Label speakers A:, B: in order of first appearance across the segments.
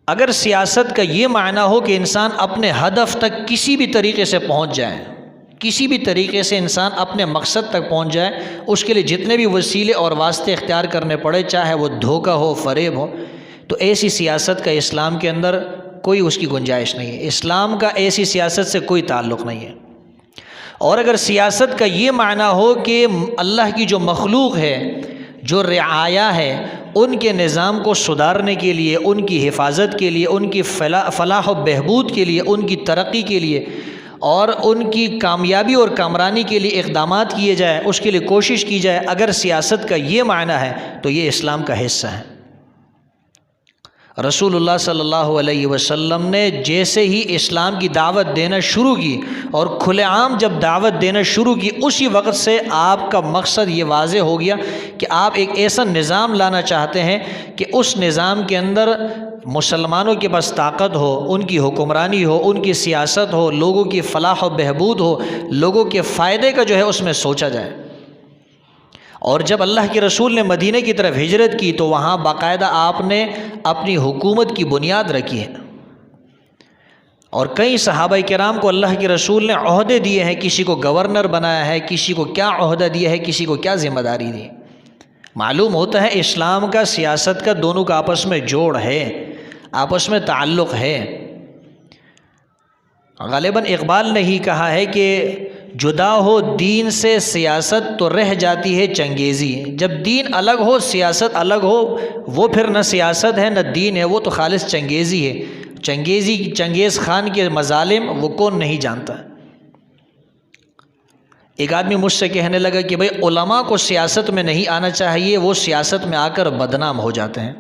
A: اگر سیاست کا یہ معنی ہو کہ انسان اپنے ہدف تک کسی بھی طریقے سے پہنچ جائے، کسی بھی طریقے سے انسان اپنے مقصد تک پہنچ جائے، اس کے لیے جتنے بھی وسیلے اور واسطے اختیار کرنے پڑے، چاہے وہ دھوکہ ہو، فریب ہو، تو ایسی سیاست کا اسلام کے اندر کوئی اس کی گنجائش نہیں ہے۔ اسلام کا ایسی سیاست سے کوئی تعلق نہیں ہے۔ اور اگر سیاست کا یہ معنی ہو کہ اللہ کی جو مخلوق ہے، جو رعایا ہے، ان کے نظام کو سدھارنے کے لیے، ان کی حفاظت کے لیے، ان کی فلاح و بہبود کے لیے، ان کی ترقی کے لیے اور ان کی کامیابی اور کامرانی کے لیے اقدامات کیے جائے، اس کے لیے کوشش کی جائے، اگر سیاست کا یہ معنی ہے تو یہ اسلام کا حصہ ہے۔ رسول اللہ صلی اللہ علیہ وسلم نے جیسے ہی اسلام کی دعوت دینا شروع کی اور کھلے عام جب دعوت دینا شروع کی، اسی وقت سے آپ کا مقصد یہ واضح ہو گیا کہ آپ ایک ایسا نظام لانا چاہتے ہیں کہ اس نظام کے اندر مسلمانوں کے پاس طاقت ہو، ان کی حکمرانی ہو، ان کی سیاست ہو، لوگوں کی فلاح و بہبود ہو، لوگوں کے فائدے کا جو ہے اس میں سوچا جائے۔ اور جب اللہ کے رسول نے مدینہ کی طرف ہجرت کی تو وہاں باقاعدہ آپ نے اپنی حکومت کی بنیاد رکھی ہے، اور کئی صحابہ کرام کو اللہ کے رسول نے عہدے دیے ہیں، کسی کو گورنر بنایا ہے، کسی کو کیا عہدہ دیا ہے، کسی کو کیا ذمہ داری دی۔ معلوم ہوتا ہے اسلام کا، سیاست کا، دونوں کا آپس میں جوڑ ہے، آپس میں تعلق ہے۔ غالباً اقبال نے ہی کہا ہے کہ جدا ہو دین سے سیاست تو رہ جاتی ہے چنگیزی۔ جب دین الگ ہو، سیاست الگ ہو، وہ پھر نہ سیاست ہے نہ دین ہے، وہ تو خالص چنگیزی ہے۔ چنگیز خان کے مظالم وہ کون نہیں جانتا۔ ایک آدمی مجھ سے کہنے لگا کہ بھئی علماء کو سیاست میں نہیں آنا چاہیے، وہ سیاست میں آ کر بدنام ہو جاتے ہیں۔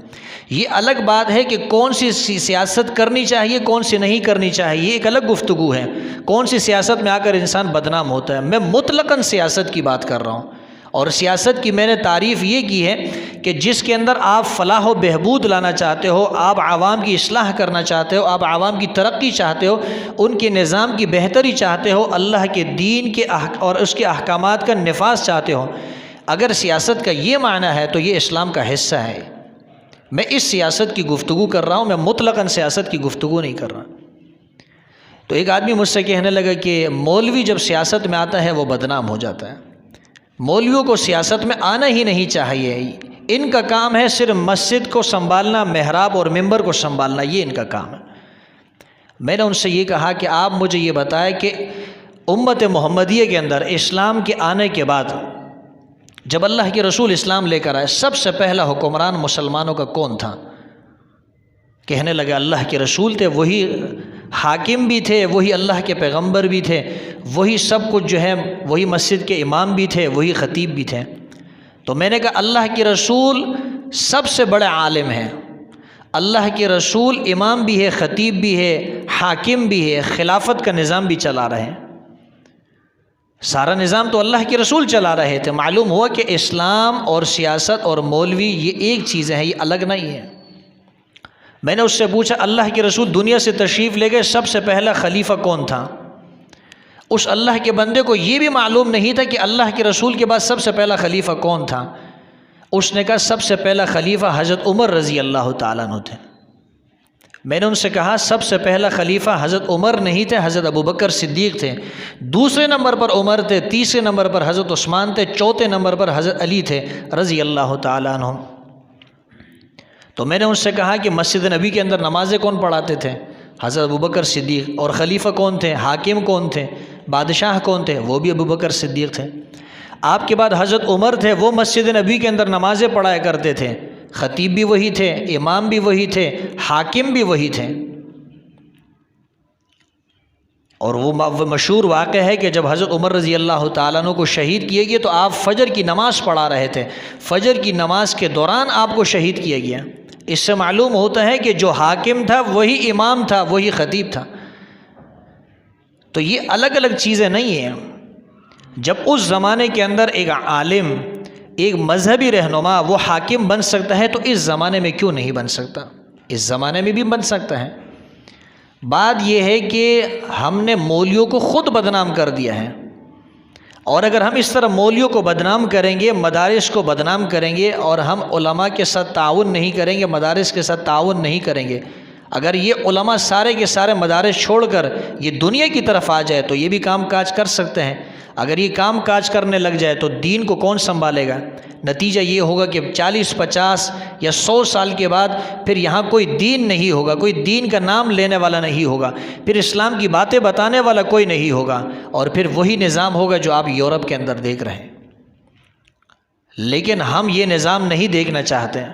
A: یہ الگ بات ہے کہ کون سی سیاست کرنی چاہیے، کون سی نہیں کرنی چاہیے، یہ ایک الگ گفتگو ہے۔ کون سی سیاست میں آ کر انسان بدنام ہوتا ہے، میں مطلقاً سیاست کی بات کر رہا ہوں۔ اور سیاست کی میں نے تعریف یہ کی ہے کہ جس کے اندر آپ فلاح و بہبود لانا چاہتے ہو، آپ عوام کی اصلاح کرنا چاہتے ہو، آپ عوام کی ترقی چاہتے ہو، ان کے نظام کی بہتری چاہتے ہو، اللہ کے دین کے اور اس کے احکامات کا نفاذ چاہتے ہو، اگر سیاست کا یہ معنی ہے تو یہ اسلام کا حصہ ہے۔ میں اس سیاست کی گفتگو کر رہا ہوں، میں مطلقاً سیاست کی گفتگو نہیں کر رہا۔ تو ایک آدمی مجھ سے کہنے لگا کہ مولوی جب سیاست میں آتا ہے وہ بدنام ہو جاتا ہے، مولویوں کو سیاست میں آنا ہی نہیں چاہیے، ان کا کام ہے صرف مسجد کو سنبھالنا، محراب اور ممبر کو سنبھالنا، یہ ان کا کام ہے۔ میں نے ان سے یہ کہا کہ آپ مجھے یہ بتائیں کہ امت محمدیہ کے اندر اسلام کے آنے کے بعد جب اللہ کے رسول اسلام لے کر آئے، سب سے پہلا حکمران مسلمانوں کا کون تھا؟ کہنے لگا اللہ کے رسول تھے، وہی حاکم بھی تھے، وہی اللہ کے پیغمبر بھی تھے، وہی سب کچھ جو ہے، وہی مسجد کے امام بھی تھے، وہی خطیب بھی تھے۔ تو میں نے کہا اللہ کے رسول سب سے بڑے عالم ہیں، اللہ کے رسول امام بھی ہے، خطیب بھی ہے، حاکم بھی ہے، خلافت کا نظام بھی چلا رہے ہیں، سارا نظام تو اللہ کے رسول چلا رہے تھے۔ معلوم ہوا کہ اسلام اور سیاست اور مولوی یہ ایک چیز ہے، یہ الگ نہیں ہے۔ میں نے اس سے پوچھا اللہ کے رسول دنیا سے تشریف لے گئے، سب سے پہلا خلیفہ کون تھا؟ اس اللہ کے بندے کو یہ بھی معلوم نہیں تھا کہ اللہ کے رسول کے بعد سب سے پہلا خلیفہ کون تھا۔ اس نے کہا سب سے پہلا خلیفہ حضرت عمر رضی اللہ تعالیٰ عنہ تھے۔ میں نے ان سے کہا سب سے پہلا خلیفہ حضرت عمر نہیں تھے، حضرت ابوبکر صدیق تھے، دوسرے نمبر پر عمر تھے، تیسرے نمبر پر حضرت عثمان تھے، چوتھے نمبر پر حضرت علی تھے رضی اللہ تعالیٰ عنہ۔ تو میں نے ان سے کہا کہ مسجد نبی کے اندر نمازیں کون پڑھاتے تھے؟ حضرت ابوبکر صدیق۔ اور خلیفہ کون تھے؟ حاکم کون تھے؟ بادشاہ کون تھے؟ وہ بھی ابوبکر صدیق تھے۔ آپ کے بعد حضرت عمر تھے، وہ مسجد نبی کے اندر نمازیں پڑھایا کرتے تھے، خطیب بھی وہی تھے، امام بھی وہی تھے، حاکم بھی وہی تھے۔ اور وہ مشہور واقعہ ہے کہ جب حضرت عمر رضی اللہ تعالیٰ عنہ کو شہید کیے گئے تو آپ فجر کی نماز پڑھا رہے تھے، فجر کی نماز کے دوران آپ کو شہید کیا گیا۔ اس سے معلوم ہوتا ہے کہ جو حاکم تھا وہی امام تھا، وہی خطیب تھا۔ تو یہ الگ الگ چیزیں نہیں ہیں۔ جب اس زمانے کے اندر ایک عالم، ایک مذہبی رہنما وہ حاکم بن سکتا ہے تو اس زمانے میں کیوں نہیں بن سکتا؟ اس زمانے میں بھی بن سکتا ہے۔ بات یہ ہے کہ ہم نے مولویوں کو خود بدنام کر دیا ہے، اور اگر ہم اس طرح مولویوں کو بدنام کریں گے، مدارس کو بدنام کریں گے، اور ہم علماء کے ساتھ تعاون نہیں کریں گے، مدارس کے ساتھ تعاون نہیں کریں گے، اگر یہ علماء سارے کے سارے مدارس چھوڑ کر یہ دنیا کی طرف آ جائے تو یہ بھی کام کاج کر سکتے ہیں. اگر یہ کام کاج کرنے لگ جائے تو دین کو کون سنبھالے گا؟ نتیجہ یہ ہوگا کہ 40 50 یا 100 سال کے بعد پھر یہاں کوئی دین نہیں ہوگا، کوئی دین کا نام لینے والا نہیں ہوگا، پھر اسلام کی باتیں بتانے والا کوئی نہیں ہوگا، اور پھر وہی نظام ہوگا جو آپ یورپ کے اندر دیکھ رہے ہیں. لیکن ہم یہ نظام نہیں دیکھنا چاہتے ہیں.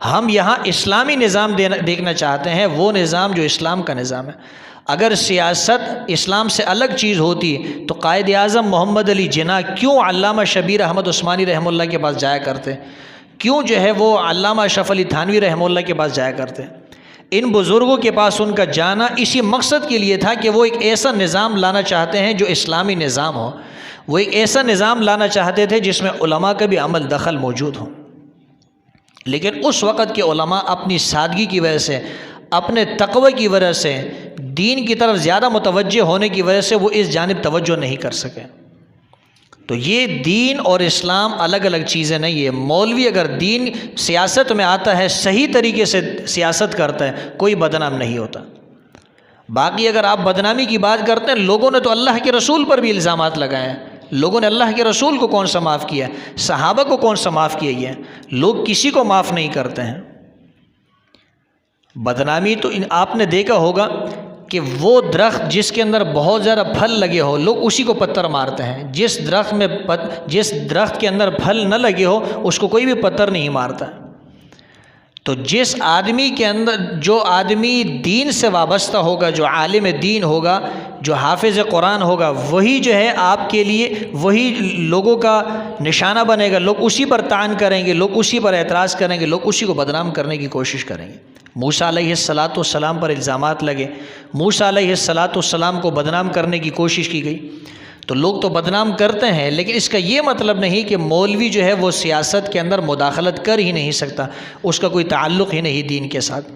A: ہم یہاں اسلامی نظام دیکھنا چاہتے ہیں، وہ نظام جو اسلام کا نظام ہے. اگر سیاست اسلام سے الگ چیز ہوتی تو قائد اعظم محمد علی جناح کیوں علامہ شبیر احمد عثمانی رحمہ اللہ کے پاس جایا کرتے؟ کیوں جو ہے وہ علامہ اشرف علی تھانوی رحمہ اللہ کے پاس جایا کرتے؟ ان بزرگوں کے پاس ان کا جانا اسی مقصد کے لیے تھا کہ وہ ایک ایسا نظام لانا چاہتے ہیں جو اسلامی نظام ہو. وہ ایک ایسا نظام لانا چاہتے تھے جس میں علماء کا بھی عمل دخل موجود ہو. لیکن اس وقت کے علماء اپنی سادگی کی وجہ سے، اپنے تقوی کی وجہ سے، دین کی طرف زیادہ متوجہ ہونے کی وجہ سے وہ اس جانب توجہ نہیں کر سکے. تو یہ دین اور اسلام الگ الگ چیزیں نہیں ہے. مولوی اگر دین سیاست میں آتا ہے، صحیح طریقے سے سیاست کرتا ہے، کوئی بدنام نہیں ہوتا. باقی اگر آپ بدنامی کی بات کرتے ہیں، لوگوں نے تو اللہ کے رسول پر بھی الزامات لگائے ہیں. لوگوں نے اللہ کے رسول کو کون سا معاف کیا؟ صحابہ کو کون سا معاف کیا؟ یہ لوگ کسی کو معاف نہیں کرتے ہیں. بدنامی تو آپ نے دیکھا ہوگا کہ وہ درخت جس کے اندر بہت زیادہ پھل لگے ہو، لوگ اسی کو پتھر مارتے ہیں. جس درخت کے اندر پھل نہ لگے ہو اس کو کوئی بھی پتھر نہیں مارتا. تو جس آدمی کے اندر، جو آدمی دین سے وابستہ ہوگا، جو عالم دین ہوگا، جو حافظ قرآن ہوگا، وہی جو ہے آپ کے لیے وہی لوگوں کا نشانہ بنے گا. لوگ اسی پر طعن کریں گے، لوگ اسی پر اعتراض کریں گے، لوگ اسی کو بدنام کرنے کی کوشش کریں گے. موسیٰ علیہ السلام پر الزامات لگے، موسیٰ علیہ السلام کو بدنام کرنے کی کوشش کی گئی. تو لوگ تو بدنام کرتے ہیں، لیکن اس کا یہ مطلب نہیں کہ مولوی جو ہے وہ سیاست کے اندر مداخلت کر ہی نہیں سکتا، اس کا کوئی تعلق ہی نہیں دین کے ساتھ.